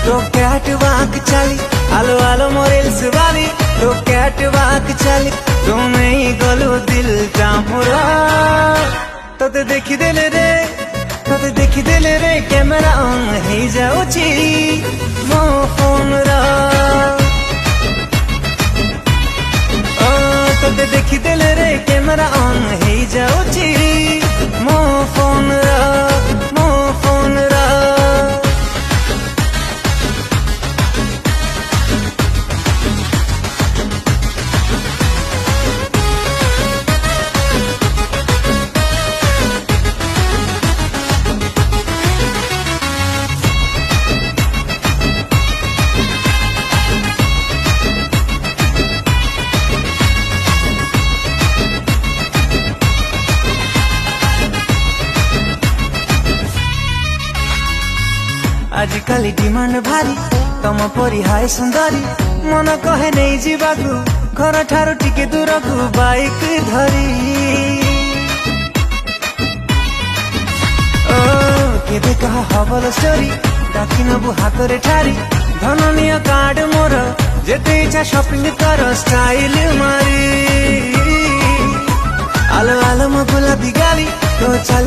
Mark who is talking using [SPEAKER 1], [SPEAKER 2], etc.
[SPEAKER 1] तो कैट वाक चाली आलो आलो मोरेल्स वाली तो कैट वाक चाली तुम्हें गलो दिल टामुरा तोते देखी देले रे कैमरा ऑन हो जाउची मो फोन रा तोते देखी देले रे कैमरा ऑन हो जाउची मो फोन रा आजिकाली डिमांड भारी तम परी हाय सुंदरी मन कहे नहीं जीवाकू घर ठारू टिके दूरकू बाइक धरी ओ केबे कहा हबल स्टोरी डाकी नबु हातरे ठारी धननिया कार्ड मोर जेते इच्छा शॉपिंग कर स्टाइल मारी आलो आलो मो गुलाबी गाली तो चली